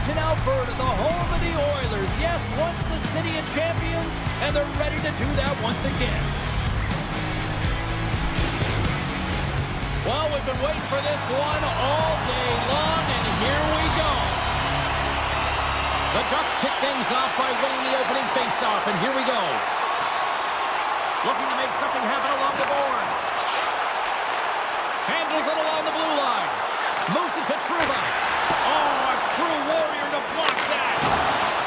Edmonton, Alberta, the home of the Oilers. Yes, once the city of champions, and they're ready to do that once again. Well, we've been waiting for this one all day long, and here we go. The Ducks kick things off by winning the opening faceoff, and here we go. Looking to make something happen along the boards. Handles it along the blue line. Moves it to Trouba. Oh, a true warrior to block that.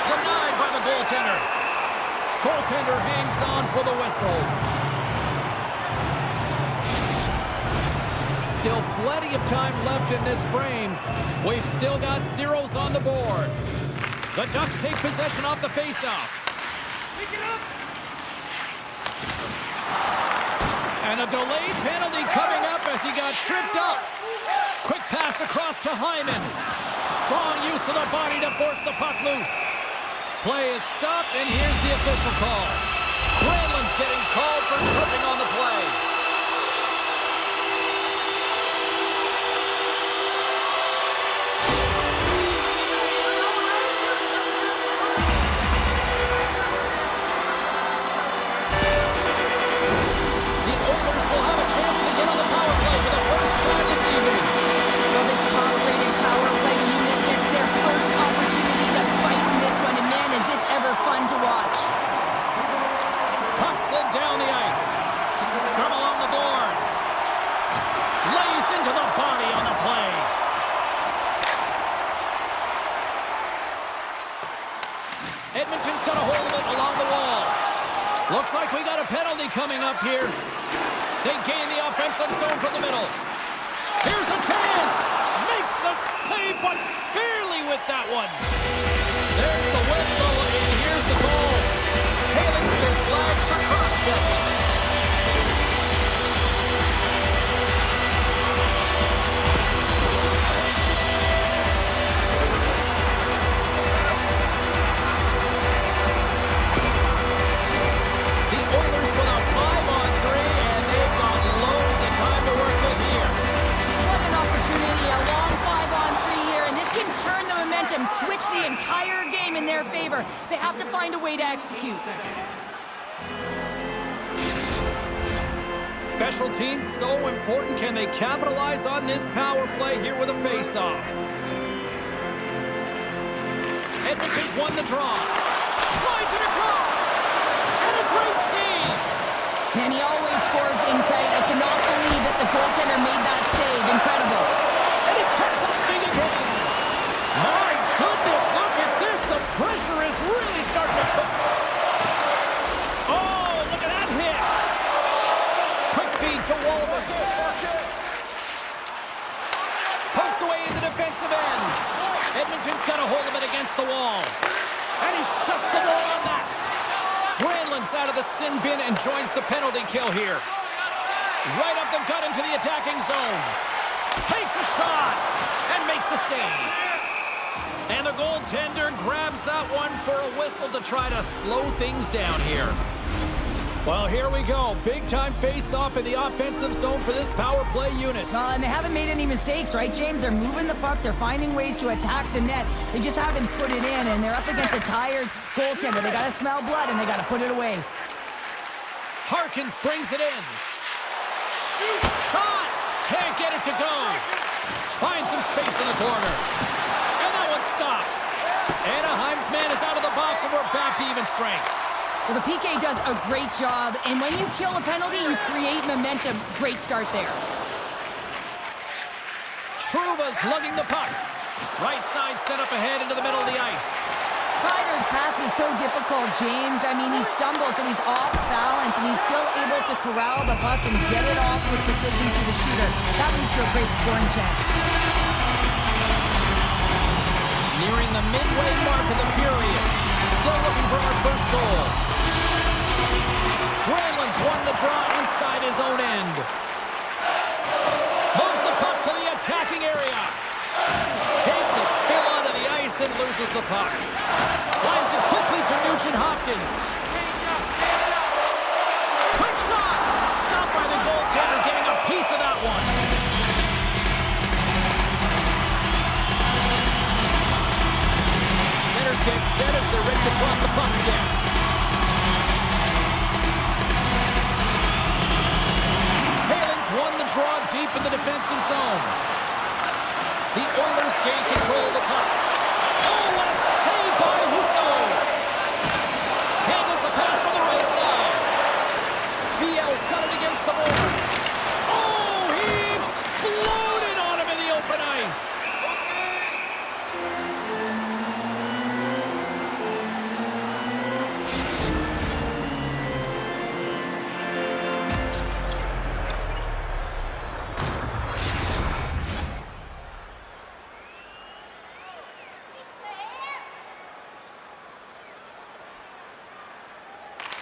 Denied by the goaltender. Goaltender hangs on for the whistle. Still plenty of time left in this frame. We've still got zeros on the board. The Ducks take possession off the faceoff. And a delayed penalty coming up as he got tripped up. Quick pass across to Hyman. Strong use of the body to force the puck loose. Play is stopped, and here's the official call. Granlund's getting called for tripping on the play. Fun to watch. Puck slid down the ice. Scrum along the boards. Lays into the body on the play. Edmonton's got a hold of it along the wall. Looks like we got a penalty coming up here. They gain the offensive zone from the middle. Here's a chance. Makes a save, but barely with that one. There's the whistle, and here's the goal. Haling's been flagged for cross-checking. The Oilers with a 5-on-3, and they've got loads of time to work with here. What an opportunity, a long 5-on-3 here, and this can turn the momentum, switch the entire game in their favor. They have to find a way to execute. Special teams so important. Can they capitalize on this power play here with a face-off? Edmonton's won the draw. Slides it across. And a great save. And he always scores in tight. I cannot believe that the goaltender made that save. Incredible. And it cuts up big again. My goodness, look at this. The pressure is really starting to cook. Oh, look at that hit. Quick feed to Walden. Poked away in the defensive end. Edmonton's got a hold of it against the wall. And he shuts the door on that. Granlund's out of the sin bin and joins the penalty kill here. Right up the gut into the attacking zone. Takes a shot and makes the save. And the goaltender grabs that one for a whistle to try to slow things down here. Well, here we go. Big-time face-off in the offensive zone for this power play unit. Well, and they haven't made any mistakes, right, James? They're moving the puck. They're finding ways to attack the net. They just haven't put it in, and they're up against a tired goaltender. They got to smell blood, and they got to put it away. Harkins brings it in. Shot! Can't get it to go. Finds some space in the corner. And that one's stopped. Anaheim's man is out of the box, and we're back to even strength. Well, the PK does a great job, and when you kill a penalty, you create momentum. Great start there. Trouba's lugging the puck. Right side set up ahead into the middle of the ice. Kreider's pass was so difficult, James. I mean, he stumbles and he's off balance, and he's still able to corral the puck and get it off with precision to the shooter. That leads to a great scoring chance. Nearing the midway mark of the period. Still looking for our first goal. Granlund's won the draw inside his own end. Moves the puck to the attacking area. Takes a spill onto the ice and loses the puck. Slides it quickly to Nugent-Hopkins. Quick shot! Stopped by the goaltender, getting a piece of that one. get set as they're ready to drop the puck again. Halen's won the draw deep in the defensive zone. The Oilers gain control of the puck. Oh, what a save by Husso! Handles the pass from the right side. VL's got it against the boards. Oh, he exploded on him in the open ice.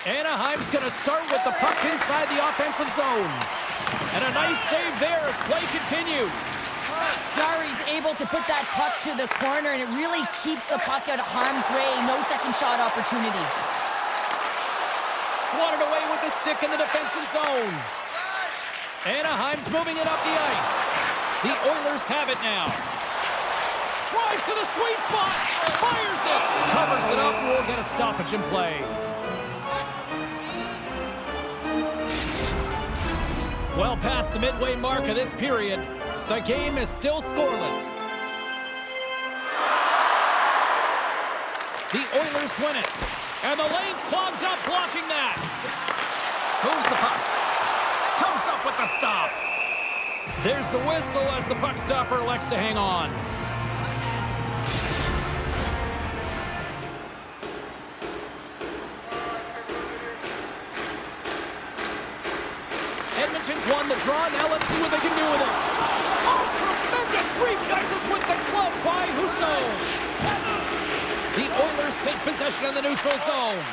Anaheim's going to start with the puck inside the offensive zone. And a nice save there as play continues. Jarry's able to put that puck to the corner, and it really keeps the puck out of harm's way. No second shot opportunity. Swatted away with the stick in the defensive zone. Anaheim's moving it up the ice. The Oilers have it now. Drives to the sweet spot. Fires it. Covers it up. We'll get a stoppage in play. Well past the midway mark of this period, the game is still scoreless. The Oilers win it, and the lane's clogged up blocking that. Moves the puck. Comes up with the stop. There's the whistle as the puck stopper elects to hang on. Edmonton's won the draw. Now let's see what they can do with it. Oh, tremendous reflexes with the glove by Husso. The Oilers take possession in the neutral zone.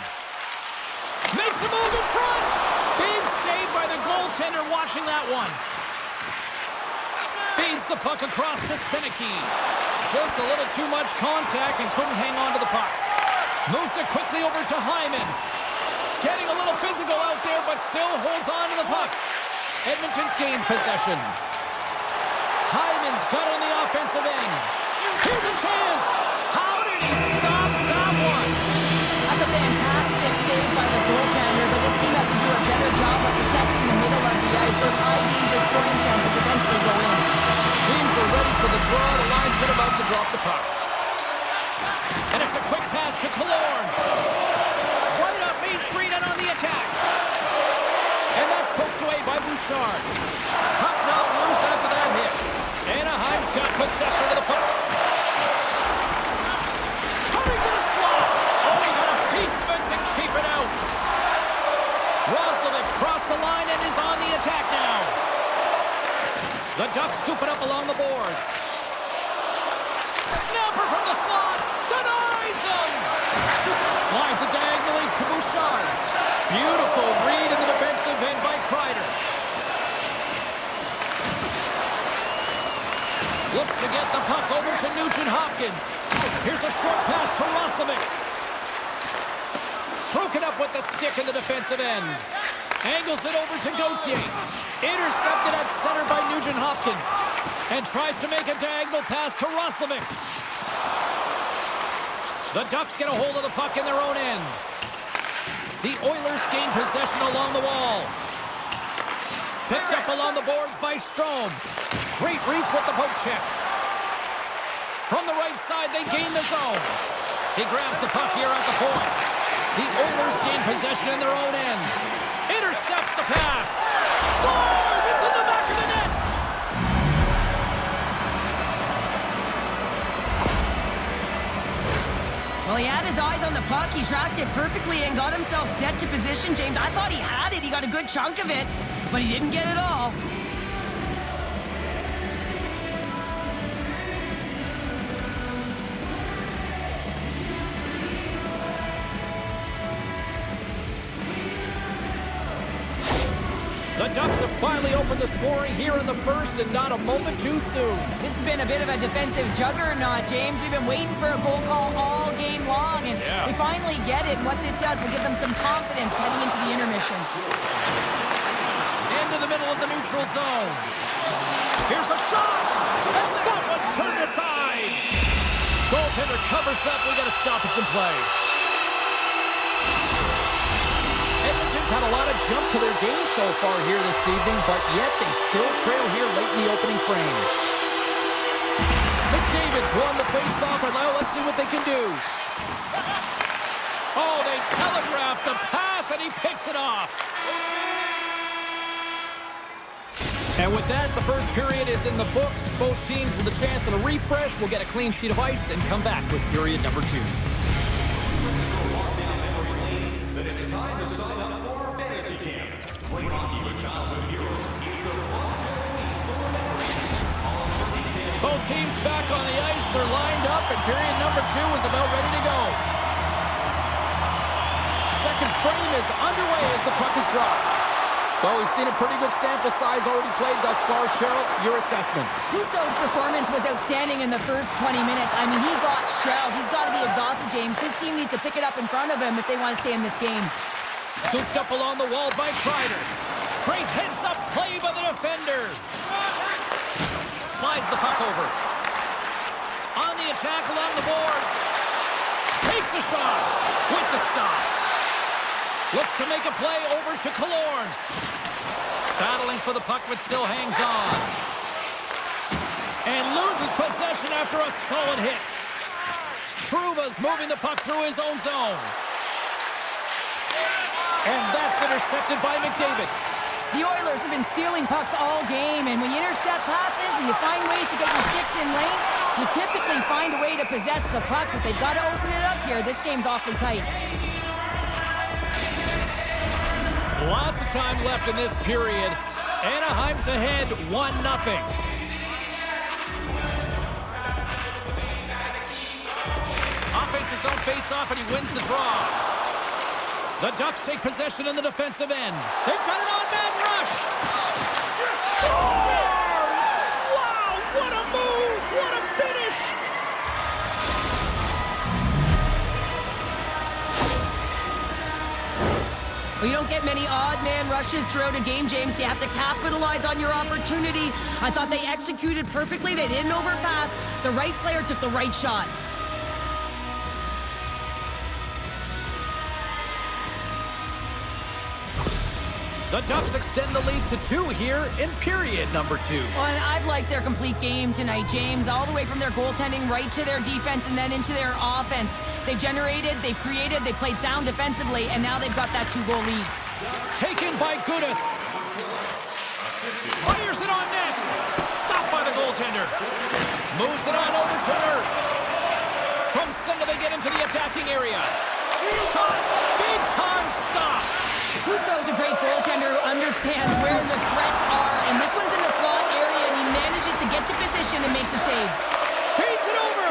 Makes a move in front. Big save by the goaltender watching that one. Feeds the puck across to Seneke. Just a little too much contact and couldn't hang on to the puck. Moves it quickly over to Hyman. Getting a little physical out there, but still holds on to the puck. Edmonton's gained possession. Hyman's got on the offensive end. Here's a chance. How did he stop that one? That's a fantastic save by the goaltender, but this team has to do a better job of protecting the middle of the ice. Those high-danger scoring chances eventually go in. Teams are ready for the draw. The linesman about to drop the puck. And it's a quick pass to Killorn. Right up Main Street and on the attack. And that's poked away by Bouchard. Puck not loose after that hit. Anaheim's got possession of the puck. Coming to the slot. Oh, he got a piece of it to keep it out. Roslovich crossed the line and is on the attack now. The Ducks scoop it up along the boards. Snapper from the slot. Denies him. Slides it diagonally to Bouchard. Beautiful read in the defensive end by Kreider. Looks to get the puck over to Nugent-Hopkins. Here's a short pass to Roslovic. Broken up with the stick in the defensive end. Angles it over to Gauthier. Intercepted at center by Nugent-Hopkins. And tries to make a diagonal pass to Roslovic. The Ducks get a hold of the puck in their own end. The Oilers gain possession along the wall. Picked up along the boards by Strome. Great reach with the poke check. From the right side, they gain the zone. He grabs the puck here at the point. The Oilers gain possession in their own end. Intercepts the pass. Scores! It's in the back of the net. Well, he had his eyes on the puck. He tracked it perfectly and got himself set to position, James. I thought he had it. He got a good chunk of it, but he didn't get it all. The Ducks have finally opened the scoring here in the first, and not a moment too soon. This has been a bit of a defensive juggernaut, James. We've been waiting for a goal call all game long, and they finally get it. And what this does will give them some confidence heading into the intermission. Into the middle of the neutral zone. Here's a shot, and that one's turned aside. Goaltender covers up. We got a stoppage in play. Edmonton's had a lot of jump to their game so far here this evening, but yet they still trail here late in the opening frame. McDavid's won the face-off, and now let's see what they can do. Oh, they telegraphed the pass, and he picks it off. And with that, the first period is in the books. Both teams with a chance at a refresh will get a clean sheet of ice and come back with period number 2. Then it's time to sign up for Fantasy Camp. Play hockey with childhood heroes. It's a fun family full of memories. Both teams back on the ice. They're lined up, and period number 2 is about ready to go. Second frame is underway as the puck is dropped. Well, we've seen a pretty good sample size already played thus far. Cheryl, your assessment. Husso's performance was outstanding in the first 20 minutes. I mean, he got shelled. He's got to be exhausted, James. His team needs to pick it up in front of him if they want to stay in this game. Scooped up along the wall by Kreider. Great heads-up play by the defender. Slides the puck over. On the attack along the boards. Takes a shot with the stop. Looks to make a play over to Killorn. Battling for the puck, but still hangs on. And loses possession after a solid hit. Trouba's moving the puck through his own zone. And that's intercepted by McDavid. The Oilers have been stealing pucks all game, and when you intercept passes and you find ways to get your sticks in lanes, you typically find a way to possess the puck, but they've got to open it up here. This game's awfully tight. Lots of time left in this period. Anaheim's ahead 1-0. Offense his own face-off, and he wins the draw. The Ducks take possession in the defensive end. They've got an on-man rush. Scores! Wow, what a move! What a finish! Well, you don't get many odd man rushes throughout a game, James. You have to capitalize on your opportunity. I thought they executed perfectly. They didn't overpass. The right player took the right shot. The Ducks extend the lead to 2 here in period number 2. Well, and I've liked their complete game tonight, James, all the way from their goaltending right to their defense and then into their offense. They generated, they created, they played sound defensively, and now they've got that 2-goal lead. Taken by Gudas. Fires it on net. Stopped by the goaltender. Moves it on over to Nurse. From center, they get into the attacking area. Shot. Big time stop. Husso's a great goaltender who understands where the threats are, and this one's in the slot area, and he manages to get to position and make the save. Feeds it over.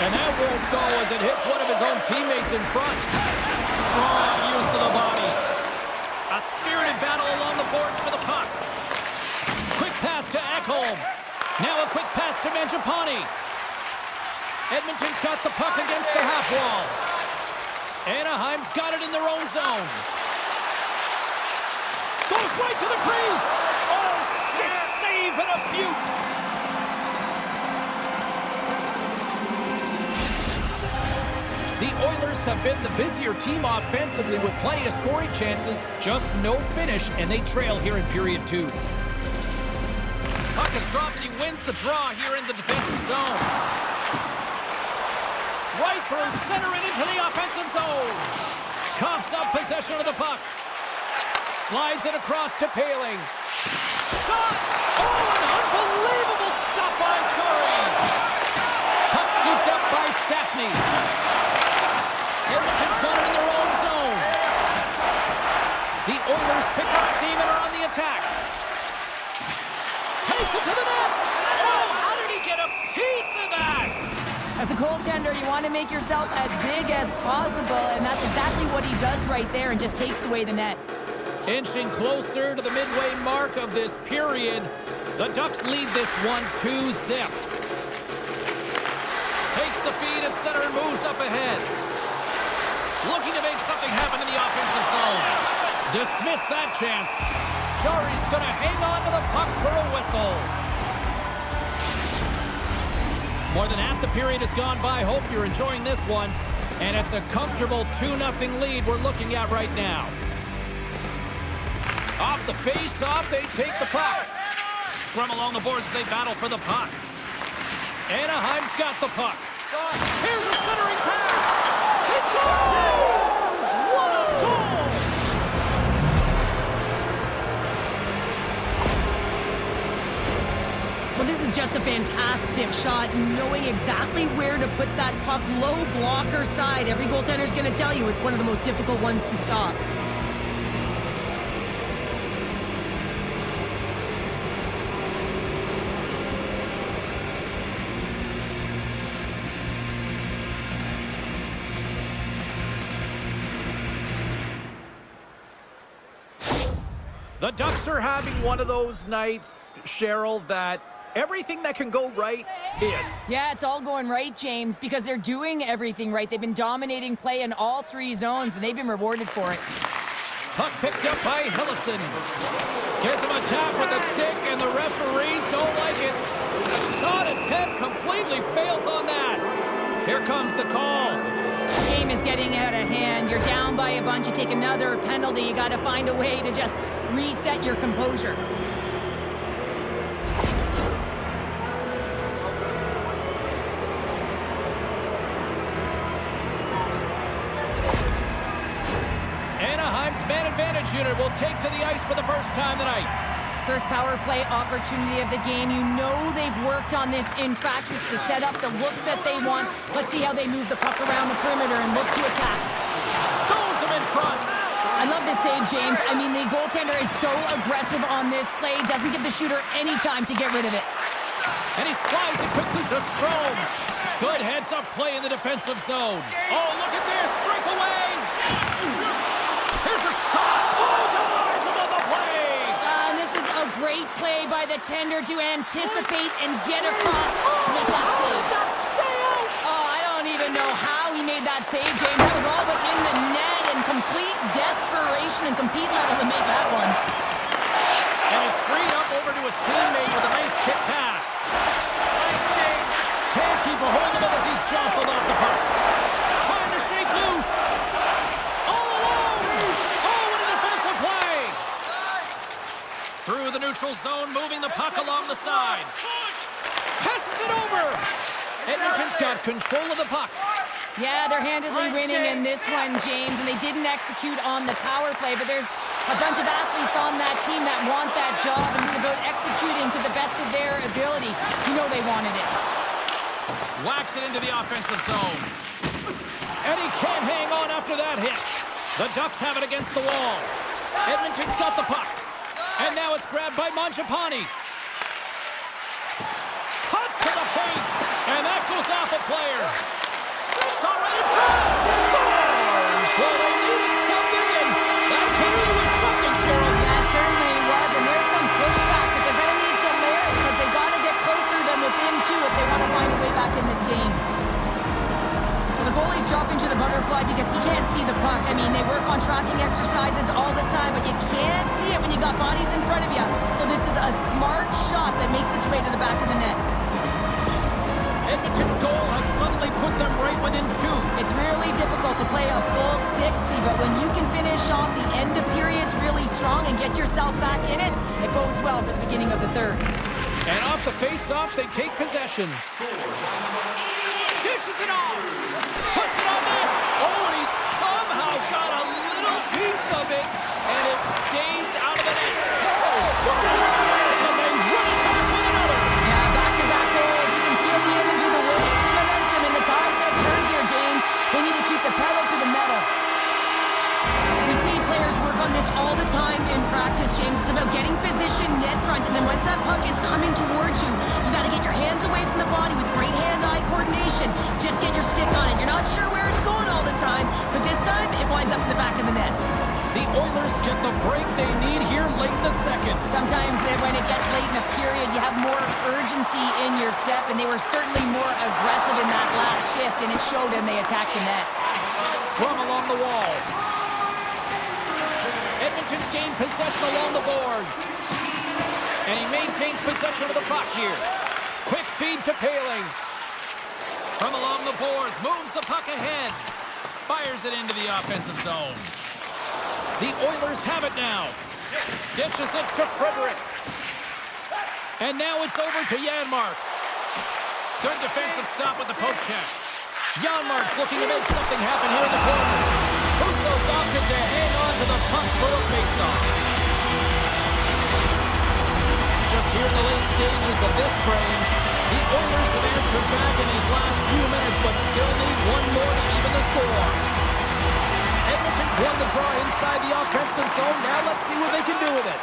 And that won't go as it hits one of his own teammates in front. Strong use of the body. A spirited battle along the boards for the puck. Quick pass to Ekholm. Now a quick pass to Mangiapane. Edmonton's got the puck against the half wall. Anaheim's got it in their own zone. Goes right to the crease. Oh, stick save and a beaut. The Oilers have been the busier team offensively with plenty of scoring chances, just no finish, and they trail here in period 2. Puck is dropped, and he wins the draw here in the defensive zone. Right through center and into the offensive zone. Coughs up possession of the puck. Slides it across to Paling. Shot! Oh, an unbelievable stop by Chari. Puck scooped up by Stastny. Edmonton's got it in their own zone. The Oilers pick up steam and are on the attack. Takes it to the net. Oh, how did he get a piece of that? As a goaltender, you want to make yourself as big as possible, and that's exactly what he does right there and just takes away the net. Inching closer to the midway mark of this period, the Ducks lead this one 2-0. Takes the feed at center and moves up ahead. Looking to make something happen in the offensive zone. Dismiss that chance. Jari's going to hang on to the puck for a whistle. More than half the period has gone by. Hope you're enjoying this one. And it's a comfortable 2-0 lead we're looking at right now. Off the face-off, they take the puck. Scrum along the boards as they battle for the puck. Anaheim's got the puck. Here's a centering pass. He scores! What a goal! Well, this is just a fantastic shot, knowing exactly where to put that puck. Low blocker side. Every goaltender's going to tell you it's one of the most difficult ones to stop. The Ducks are having one of those nights, Cheryl, that everything that can go right is. Yeah, it's all going right, James, because they're doing everything right. They've been dominating play in all 3 zones, and they've been rewarded for it. Puck picked up by Hillison. Gives him a tap with the stick, and the referees don't like it. A shot attempt completely fails on that. Here comes the call. The game is getting out of hand. You're down by a bunch. You take another penalty. You got to find a way to just reset your composure. Anaheim's man advantage unit will take to the ice for the first time tonight. First power play opportunity of the game. You know they've worked on this in practice to set up the look that they want. Let's see how they move the puck around the perimeter and look to attack. Stones him in front. I love this save, James. I mean, the goaltender is so aggressive on this play. Doesn't give the shooter any time to get rid of it. And he slides it quickly to Strome. Good heads-up play in the defensive zone. Oh, look at this. Breakaway. Here's a shot. Oh, denies him on the play. And this is a great play by the tender to anticipate and get across to make that save. How did that stay out? Oh, I don't even know how he made that save, James. That was all within the net and complete desperation and compete level to make that one. And it's freed up over to his teammate with a nice kick pass. Can't keep a hold of it as he's jostled off the puck. Trying to shake loose. All alone. Oh, what a defensive play. Through the neutral zone, moving the puck along the side. Passes it over. Edmonton's got control of the puck. Yeah, they're handedly winning in this one, James, and they didn't execute on the power play, but there's a bunch of athletes on that team that want that job, and it's about executing to the best of their ability. You know they wanted it. Whacks it into the offensive zone. And he can't hang on after that hit. The Ducks have it against the wall. Edmonton's got the puck. And now it's grabbed by Mangiapane. Cuts to the paint. And that goes off a player. Shot right in front. Scores! Well, they needed something, and that clearly was something, Cheryl. That certainly was, and there's some pushback, but they're going to need to layer it because they've got to get closer than within 2 if they want to find a way back in this game. Well, the goalie's dropping to the butterfly because he can't see the puck. I mean, they work on tracking exercises all the time, but you can't see it when you got bodies in front of you. So this is a smart shot that makes its way to the back of the net. Edmonton's goal has suddenly put them right within 2. It's really difficult to play a full 60, but when you can finish off the end of periods really strong and get yourself back in it, it bodes well for the beginning of the third. And off the face-off, they take possession. Dishes it off. Puts it on net. Oh, and he somehow got a little piece of it, and it stays out of the net. Scores! And they run it back with another. Yeah, back-to-back goals. You can feel the energy, the wind, the momentum, and the tides have turned here, James. They need to keep the pedal to the metal. We see players work on this all the time in practice, James. It's about getting position net front, and then once that puck is coming towards you, you got to get your hands away from the body with great hand-eye coordination. Just get your stick on it. You're not sure where it's going all the time, but this time it winds up in the back of the net. The Oilers get the break they need here late in the second. Sometimes when it gets late in a period, you have more urgency in your step, and they were certainly more aggressive in that last shift, and it showed, and they attacked the net. Scrum along the wall. Edmonton's gained possession along the boards. And he maintains possession of the puck here. Quick feed to Paling. From along the boards, moves the puck ahead. Fires it into the offensive zone. The Oilers have it now. Dishes it to Frederick. And now it's over to Janmark. Good defensive stop with the poke check. Janmark's looking to make something happen here in the corner. Husso's opted to hang on to the puck for a faceoff. Just here in the late stages of this frame, the Oilers have answered back in these last few minutes, but still need one more to even the score. Edmonton's won the draw inside the offensive zone. Now let's see what they can do with it.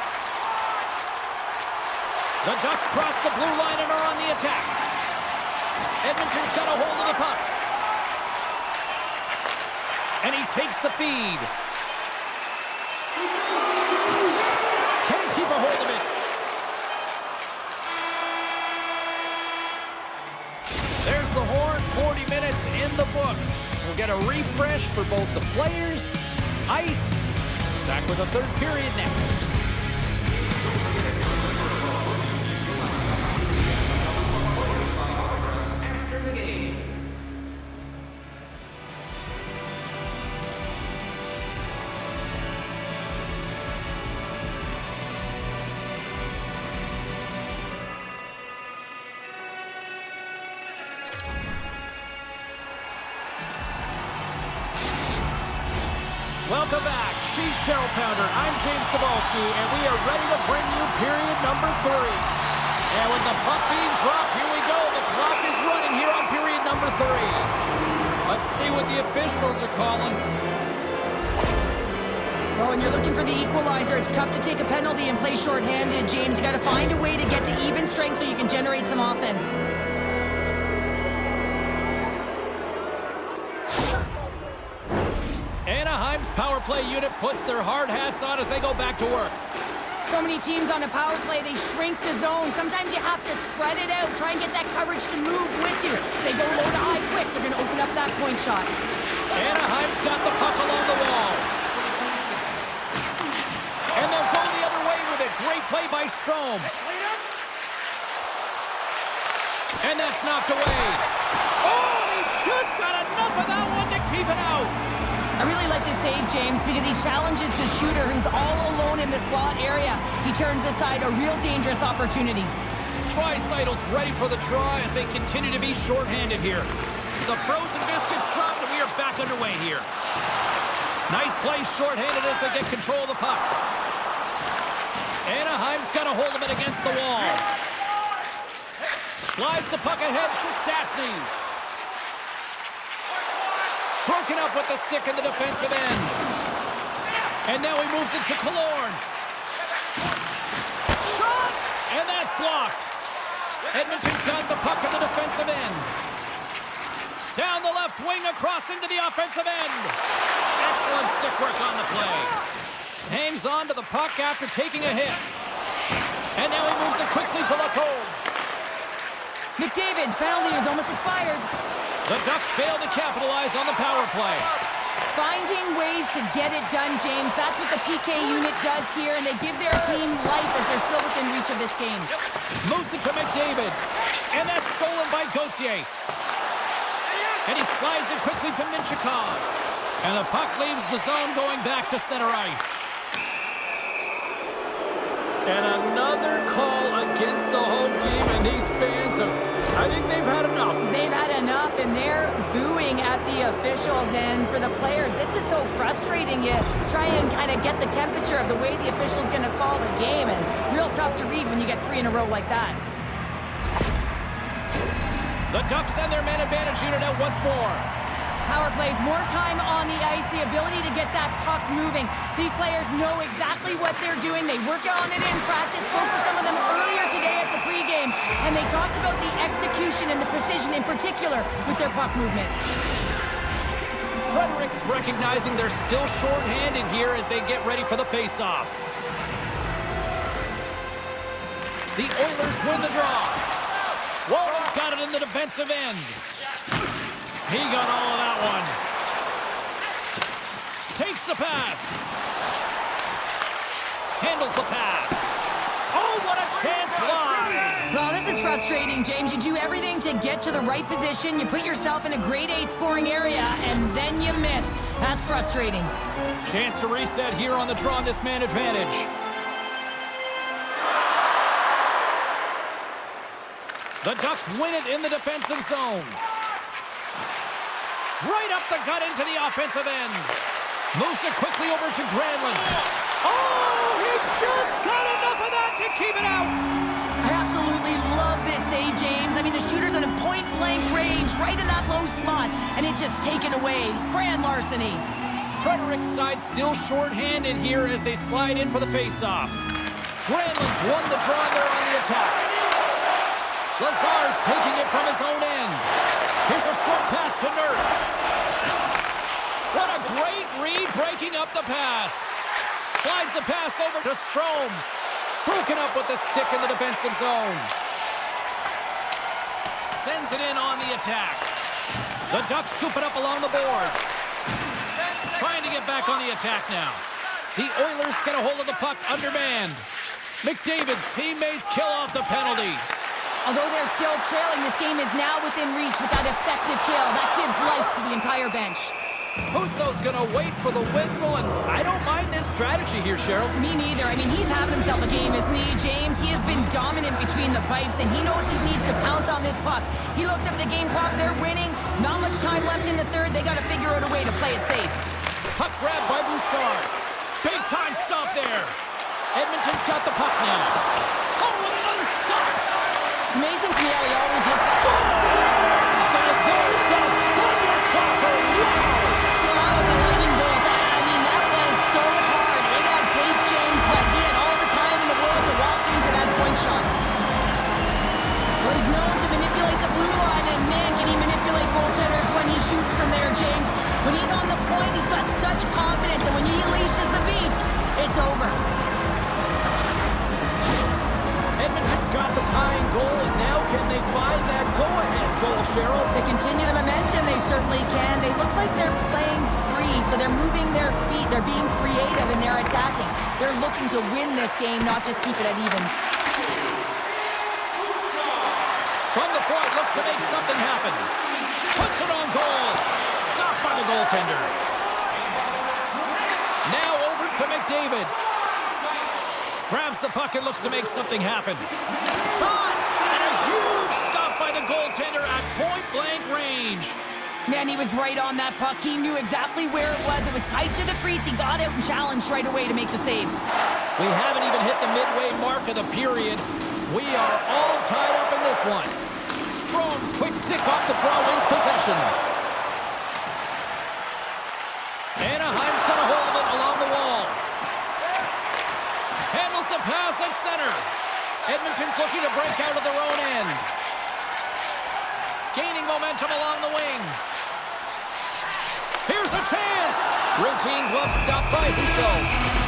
The Ducks cross the blue line and are on the attack. Edmonton's got a hold of the puck. And he takes the feed. Can't keep a hold of it. There's the horn. 40 minutes in the books. We'll get a refresh for both the players, ice. Back with a third period next. After the game. Welcome back. She's Cheryl Pounder. I'm James Cebulski, and we are ready to bring you period number 3. And with the puck being dropped, here we go. The clock is running here on period number 3. Let's see what the officials are calling. Well, when you're looking for the equalizer, it's tough to take a penalty and play shorthanded, James. You got to find a way to get to even strength so you can generate some offense. Anaheim's power play unit puts their hard hats on as they go back to work. So many teams on a power play, they shrink the zone. Sometimes you have to spread it out, try and get that coverage to move with you. They go low to high quick. They're going to open up that point shot. Anaheim's got the puck along the wall. And they'll go the other way with it. Great play by Strome. And that's knocked away. Oh, he just got enough of that one to keep it out. I really like this save, James, because he challenges the shooter who's all alone in the slot area. He turns aside a real dangerous opportunity. Tricytle's ready for the draw as they continue to be shorthanded here. The frozen biscuits dropped and we are back underway here. Nice play shorthanded as they get control of the puck. Anaheim's got a hold of it against the wall. Slides the puck ahead to Stastny. Broken up with the stick in the defensive end. And now he moves it to Killorn. Shot! And that's blocked. Edmonton's got the puck in the defensive end. Down the left wing, across into the offensive end. Excellent stick work on the play. Hangs on to the puck after taking a hit. And now he moves it quickly to Lacombe. McDavid's penalty is almost expired. The Ducks fail to capitalize on the power play. Finding ways to get it done, James. That's what the PK unit does here, and they give their team life as they're still within reach of this game. Moves it to McDavid. And that's stolen by Gauthier. And he slides it quickly to Minchikov. And the puck leaves the zone going back to center ice. And another call against the home team, and these fans I think they've had enough. They've had enough, and they're booing at the officials. And for the players, this is so frustrating. You try and kind of get the temperature of the way the official's going to call the game, and real tough to read when you get 3 in a row like that. The Ducks send their man advantage unit out once more. Power plays, more time on the ice, the ability to get that puck moving. These players know exactly what they're doing. They work on it in practice. Spoke to some of them earlier today at the pregame, and they talked about the execution and the precision in particular with their puck movement. Fredericks recognizing they're still short-handed here as they get ready for the face-off. The Oilers win the draw. Walden's got it in the defensive end. He got all of that one. Takes the pass. Handles the pass. Oh, what a chance live. Well, this is frustrating. frustrating, James. You do everything to get to the right position. You put yourself in a grade A scoring area, and then you miss. That's frustrating. Chance to reset here on the draw on this man advantage. The Ducks win it in the defensive zone. Right up the gut into the offensive end. Moves it quickly over to Granlund. Oh, he just got enough of that to keep it out. I absolutely love this save, James. I mean, the shooter's in a point-blank range, right in that low slot, and it just taken away. Grand larceny. Frederick's side still short-handed here as they slide in for the face-off. Granlund's won the draw there on the attack. Lazar's taking it from his own end. Here's a short pass to Nurse. What a great read, breaking up the pass. Slides the pass over to Strome. Broken up with the stick in the defensive zone. Sends it in on the attack. The Ducks scoop it up along the boards. Trying to get back on the attack now. The Oilers get a hold of the puck undermanned. McDavid's teammates kill off the penalty. Although they're still trailing, this game is now within reach with that effective kill. That gives life to the entire bench. Husso's going to wait for the whistle, and I don't mind this strategy here, Cheryl. Me neither. I mean, he's having himself a game, isn't he, James? He has been dominant between the pipes, and he knows he needs to pounce on this puck. He looks up at the game clock. They're winning. Not much time left in the third. They got to figure out a way to play it safe. Puck grab by Bouchard. Big time stop there. Edmonton's got the puck now. Oh, and another stop. It's amazing to me how he always looks... There's the thunderclapper. Wow. Well, that was a lightning bolt. I mean, that was so hard. It had pace, James, but he had all the time in the world to walk into that point shot. Well, he's known to manipulate the blue line, and man, can he manipulate goaltenders when he shoots from there, James. When he's on the point, he's got such confidence, and when he unleashes the beast, it's over. Edmonton's got the tying goal, and now can they find that go-ahead goal, Cheryl? They continue the momentum, they certainly can. They look like they're playing free, so they're moving their feet. They're being creative, and they're attacking. They're looking to win this game, not just keep it at evens. From the point, looks to make something happen. Puts it on goal. Stopped by the goaltender. Now over to McDavid. Grabs the puck and looks to make something happen. Shot! And a huge stop by the goaltender at point-blank range. Man, he was right on that puck. He knew exactly where it was. It was tight to the crease. He got out and challenged right away to make the save. We haven't even hit the midway mark of the period. We are all tied up in this one. Strome's quick stick off the draw wins possession. Anaheim's got a hold of it along the wall. Handles the pass at center. Edmonton's looking to break out of their own end. Gaining momentum along the wing. Here's a chance. Routine glove stop by Husso.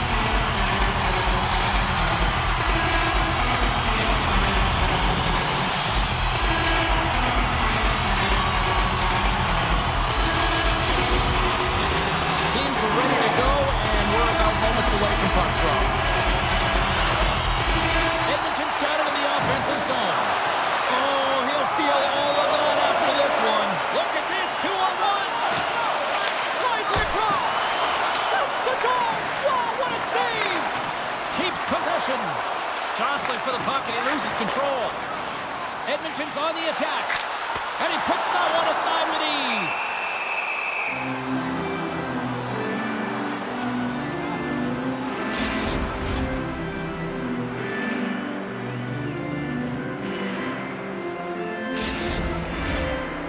Ready to go, and we're about moments away from puck draw. Edmonton's got it in the offensive zone. Oh, he'll feel all of that after this one. Look at this, 2-on-1. Slides it across. Shoots the goal. Wow, what a save. Keeps possession. Jostling for the puck, and he loses control. Edmonton's on the attack, and he puts that one aside with ease.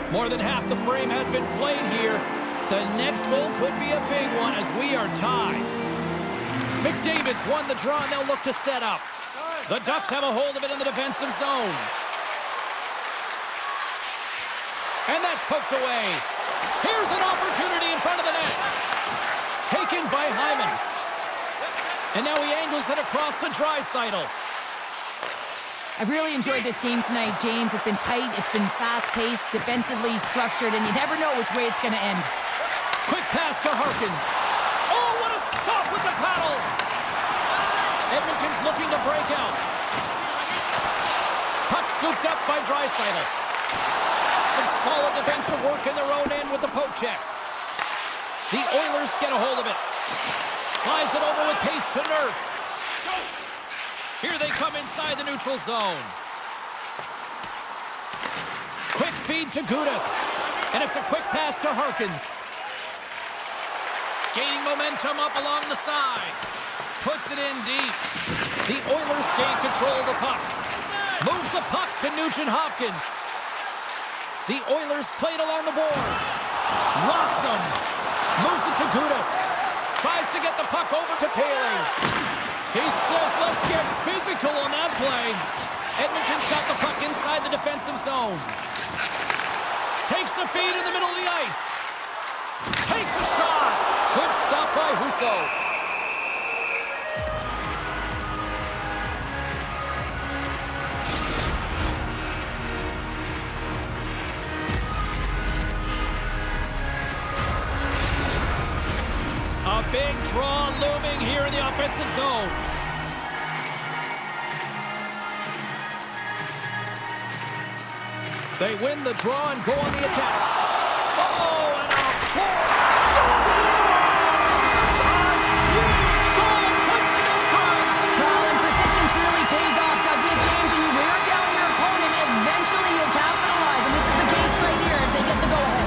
More than half the frame has been played here. The next goal could be a big one as we are tied. McDavid's won the draw, and they'll look to set up. The Ducks have a hold of it in the defensive zone. And that's poked away. Here's an opportunity in front of the net. Taken by Hyman. And now he angles it across to Draisaitl. I've really enjoyed this game tonight, James. It's been tight, it's been fast-paced, defensively structured, and you never know which way it's going to end. Quick pass to Harkins. Oh, what a stop with the paddle! Edmonton's looking to break out. Puck's scooped up by Draisaitl. Some solid defensive work in their own end with the poke check. The Oilers get a hold of it. Slides it over with pace to Nurse. Here they come inside the neutral zone. Quick feed to Gudas. And it's a quick pass to Harkins. Gaining momentum up along the side. Puts it in deep. The Oilers gain control of the puck. Moves the puck to Nugent-Hopkins. The Oilers play it along the boards. Rocks him. Moves it to Gudas. Tries to get the puck over to Paley. He says, let's get physical on that play. Edmonton's got the puck inside the defensive zone. Takes the feed in the middle of the ice. Takes a shot. Good stop by Husso. A big draw looming here in the offensive zone. They win the draw and go on the attack. Oh, and a board scores! A huge goal puts it in front. Well, and persistence really pays off, doesn't it, James? When you wear down your opponent, eventually you'll capitalize. And this is the case right here as they get the go-ahead.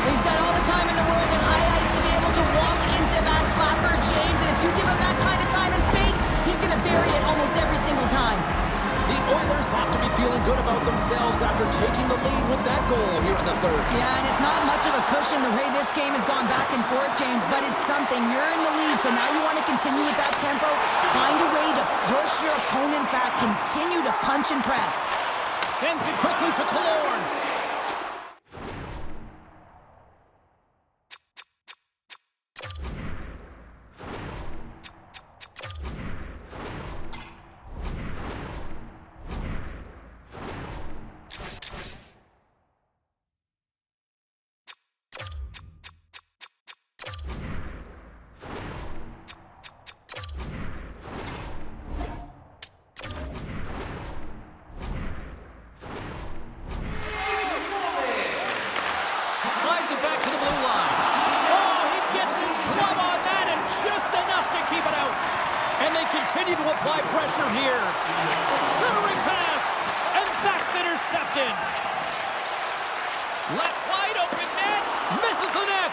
He's got all the time in the world and high ice to be able to walk into that clapper, James. And if you give him that kind of time and space, he's going to bury it almost every single time. The Oilers have to be feeling good about themselves after taking the lead with that goal here in the third. Yeah, and it's not much of a cushion the way this game has gone back and forth, James, but it's something. You're in the lead, so now you want to continue with that tempo. Find a way to push your opponent back. Continue to punch and press. Sends it quickly to Killorn. Continue to apply pressure here. Centering pass, and that's intercepted. Left wide open net, misses the net.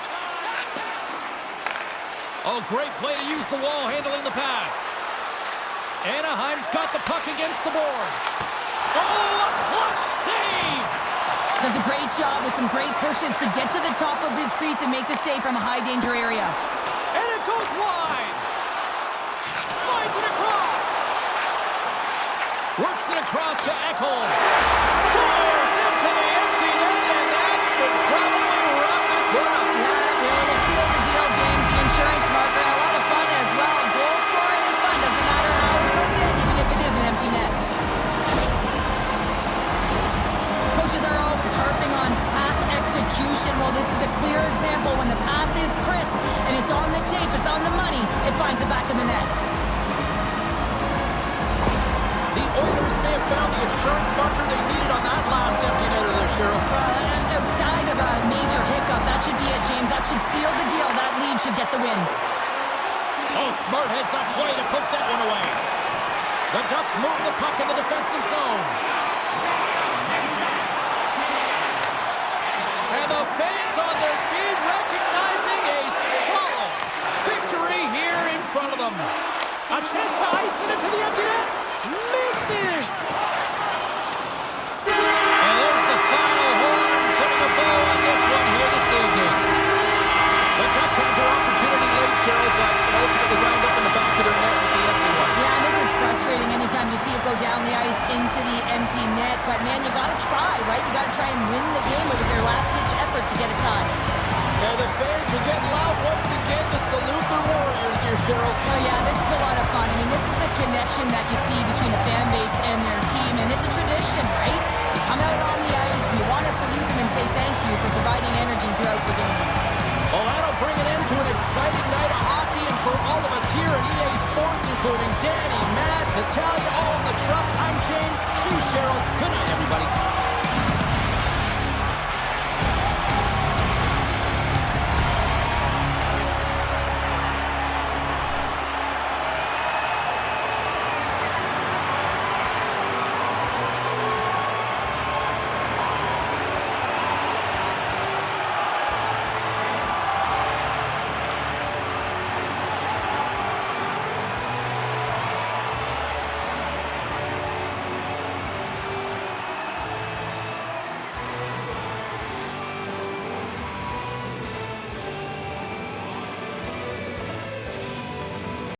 Oh, great play to use the wall handling the pass. Anaheim's got the puck against the boards. Oh, a clutch save. Does a great job with some great pushes to get to the top of his crease and make the save from a high danger area. And it goes wide. Slides it across. Works it across to Ekholm. Scores into the empty net, and that should probably wrap this one up. Yeah, it will. It sealed the deal, James. The insurance marker. A lot of fun as well. Goal scoring is fun. Doesn't matter how it goes in, even if it is an empty net. Coaches are always harping on pass execution. Well, this is a clear example. When the pass is crisp and it's on the tape, it's on the money, it finds it back in the net. The Oilers may have found the insurance marker they needed on that last empty netter there, Cheryl. Outside of a major hiccup, that should be it, James. That should seal the deal. That lead should get the win. Oh, smart heads-up play to put that one away. The Ducks move the puck in the defensive zone. And the fans on their feet recognizing a solid victory here in front of them. A chance to ice it into the empty net. Misses. And there's the final horn, putting a bow on this one here this evening. The Ducks had their opportunity late, Cheryl, but ultimately wound up in the back of their net with the empty one. Yeah, and this is frustrating anytime you see it go down the ice into the empty net. But, man, you got to try, right? You got to try and win the game. It was their last-ditch effort to get a tie. And the fans are getting loud once again to salute their Warriors here, Cheryl. Oh, yeah, this is a lot of fun. I mean, this is the connection that you see between a fan base and their team, and it's a tradition, right? You come out on the ice, and you want to salute them and say thank you for providing energy throughout the game. Well, that'll bring an end to an exciting night of hockey, and for all of us here at EA Sports, including Danny, Matt, Natalia, all in the truck. I'm James. She's Cheryl. Good night, everybody.